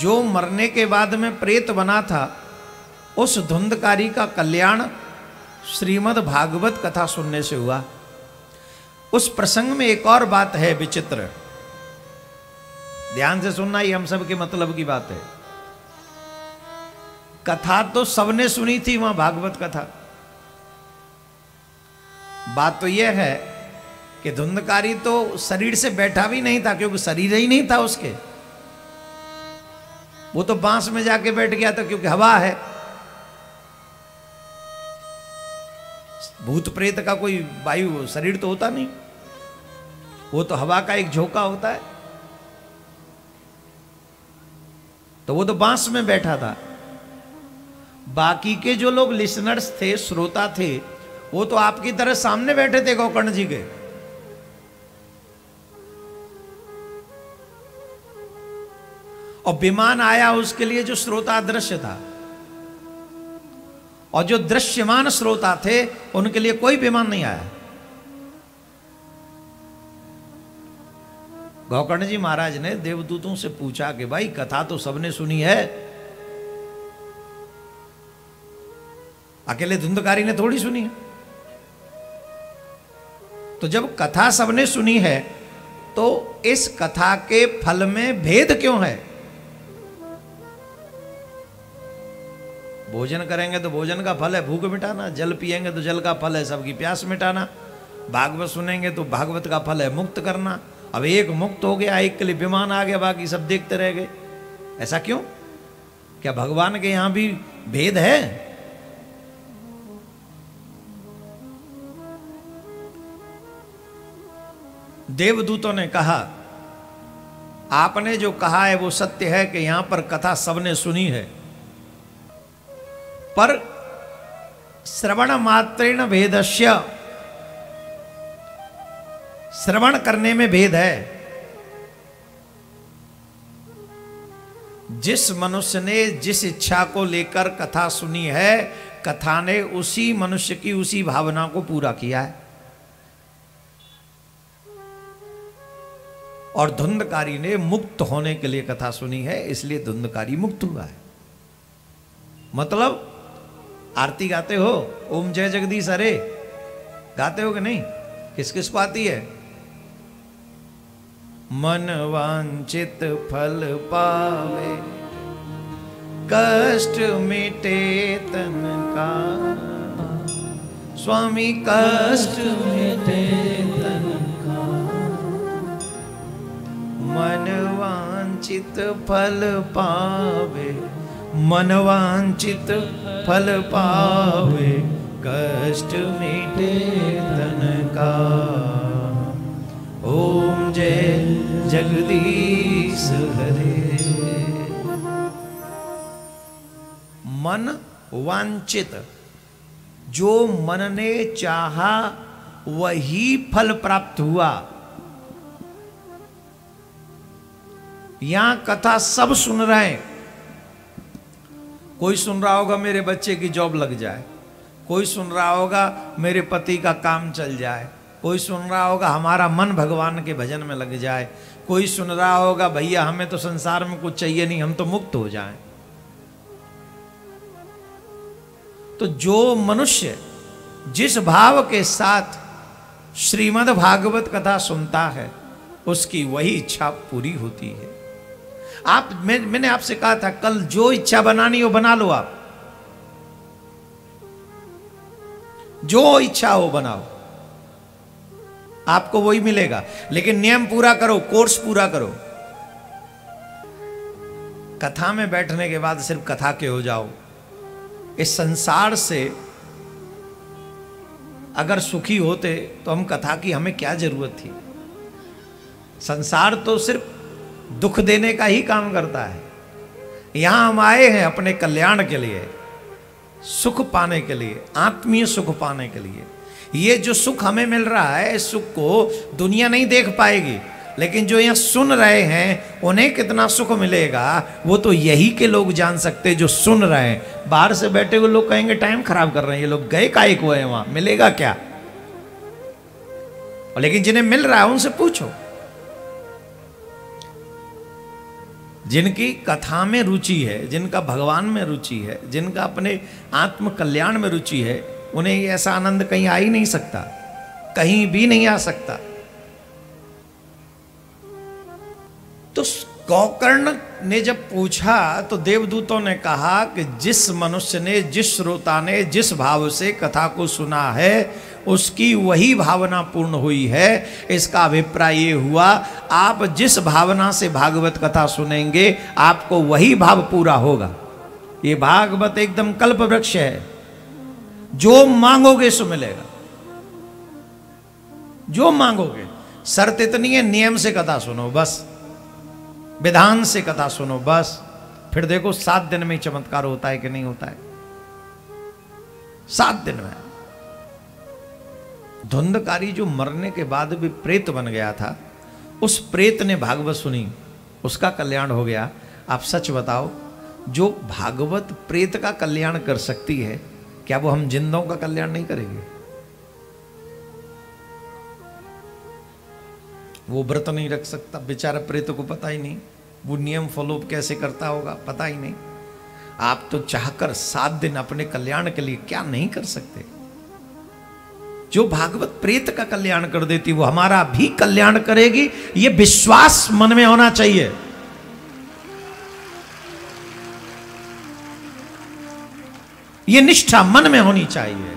जो मरने के बाद में प्रेत बना था, उस धुंधकारी का कल्याण श्रीमद् भागवत कथा सुनने से हुआ। उस प्रसंग में एक और बात है विचित्र, ध्यान से सुनना, ये हम सब के मतलब की बात है। कथा तो सबने सुनी थी वहां, भागवत कथा। बात तो यह है कि धुंधकारी तो शरीर से बैठा भी नहीं था, क्योंकि शरीर ही नहीं था उसके। वो तो बांस में जाके बैठ गया था, क्योंकि हवा है। भूत प्रेत का कोई वायु शरीर तो होता नहीं, वो तो हवा का एक झोंका होता है। तो वो तो बांस में बैठा था। बाकी के जो लोग लिसनर्स थे, श्रोता थे, वो तो आपकी तरह सामने बैठे थे गोकर्ण जी के। और विमान आया उसके लिए जो श्रोता दृश्य था, और जो दृश्यमान श्रोता थे उनके लिए कोई विमान नहीं आया। गोकर्ण जी महाराज ने देवदूतों से पूछा कि भाई कथा तो सबने सुनी है, अकेले धुंधकारी ने थोड़ी सुनी है। तो जब कथा सबने सुनी है तो इस कथा के फल में भेद क्यों है? भोजन करेंगे तो भोजन का फल है भूख मिटाना, जल पिएंगे तो जल का फल है सबकी प्यास मिटाना, भागवत सुनेंगे तो भागवत का फल है मुक्त करना। अब एक मुक्त हो गया, एक के लिए विमान आ गया, बाकी सब देखते रह गए। ऐसा क्यों? क्या भगवान के यहां भी भेद है? देवदूतों ने कहा, आपने जो कहा है वो सत्य है कि यहां पर कथा सबने सुनी है, पर श्रवण मात्रेण भेदस्य, श्रवण करने में भेद है। जिस मनुष्य ने जिस इच्छा को लेकर कथा सुनी है, कथा ने उसी मनुष्य की उसी भावना को पूरा किया है। और धुंधकारी ने मुक्त होने के लिए कथा सुनी है, इसलिए धुंधकारी मुक्त हुआ है। मतलब आरती गाते हो, ओम जय जगदीश हरे गाते हो कि नहीं? किस किस को आती है? मन वांछित फल पावे, कष्ट मिटे तन का, स्वामी कष्ट मिटे तन का, मन वांछित फल पावे, मन वांछित फल पावे, कष्ट मिटे तन का, ओम जय जगदीश हरे। मन वांछित, जो मन ने चाहा वही फल प्राप्त हुआ। यहां कथा सब सुन रहे हैं। कोई सुन रहा होगा मेरे बच्चे की जॉब लग जाए, कोई सुन रहा होगा मेरे पति का काम चल जाए, कोई सुन रहा होगा हमारा मन भगवान के भजन में लग जाए, कोई सुन रहा होगा भैया हमें तो संसार में कुछ चाहिए नहीं, हम तो मुक्त हो जाएं। तो जो मनुष्य जिस भाव के साथ श्रीमद् भागवत कथा सुनता है, उसकी वही इच्छा पूरी होती है। मैंने आपसे कहा था कल, जो इच्छा बनानी हो बना लो, आप जो इच्छा हो बनाओ, आपको वही मिलेगा। लेकिन नियम पूरा करो, कोर्स पूरा करो। कथा में बैठने के बाद सिर्फ कथा के हो जाओ। इस संसार से अगर सुखी होते तो हम कथा की हमें क्या जरूरत थी? संसार तो सिर्फ दुख देने का ही काम करता है। यहां हम आए हैं अपने कल्याण के लिए, सुख पाने के लिए, आत्मीय सुख पाने के लिए। ये जो सुख हमें मिल रहा है, इस सुख को दुनिया नहीं देख पाएगी, लेकिन जो यहाँ सुन रहे हैं उन्हें कितना सुख मिलेगा वो तो यही के लोग जान सकते हैं जो सुन रहे हैं। बाहर से बैठे हुए लोग कहेंगे टाइम खराब कर रहे हैं ये लोग, गए काहे को है वहां, मिलेगा क्या? लेकिन जिन्हें मिल रहा है उनसे पूछो। जिनकी कथा में रुचि है, जिनका भगवान में रुचि है, जिनका अपने आत्म कल्याण में रुचि है, उन्हें ऐसा आनंद कहीं आ ही नहीं सकता, कहीं भी नहीं आ सकता। तो गोकर्ण ने जब पूछा तो देवदूतों ने कहा कि जिस मनुष्य ने, जिस श्रोता ने जिस भाव से कथा को सुना है उसकी वही भावना पूर्ण हुई है। इसका अभिप्राय ये हुआ, आप जिस भावना से भागवत कथा सुनेंगे आपको वही भाव पूरा होगा। ये भागवत एकदम कल्प वृक्ष है, जो मांगोगे सो मिलेगा, जो मांगोगे। शर्त इतनी है, नियम से कथा सुनो बस, विधान से कथा सुनो बस, फिर देखो 7 दिन में चमत्कार होता है कि नहीं होता है। 7 दिन में धुंधकारी जो मरने के बाद भी प्रेत बन गया था, उस प्रेत ने भागवत सुनी, उसका कल्याण हो गया। आप सच बताओ, जो भागवत प्रेत का कल्याण कर सकती है, क्या वो हम जिंदों का कल्याण नहीं करेंगे? वो व्रत नहीं रख सकता, बेचारा प्रेत को पता ही नहीं, वो नियम फॉलो कैसे करता होगा पता ही नहीं। आप तो चाहकर 7 दिन अपने कल्याण के लिए क्या नहीं कर सकते। जो भागवत प्रेत का कल्याण कर देती वो हमारा भी कल्याण करेगी, ये विश्वास मन में होना चाहिए। ये निष्ठा मन में होनी चाहिए।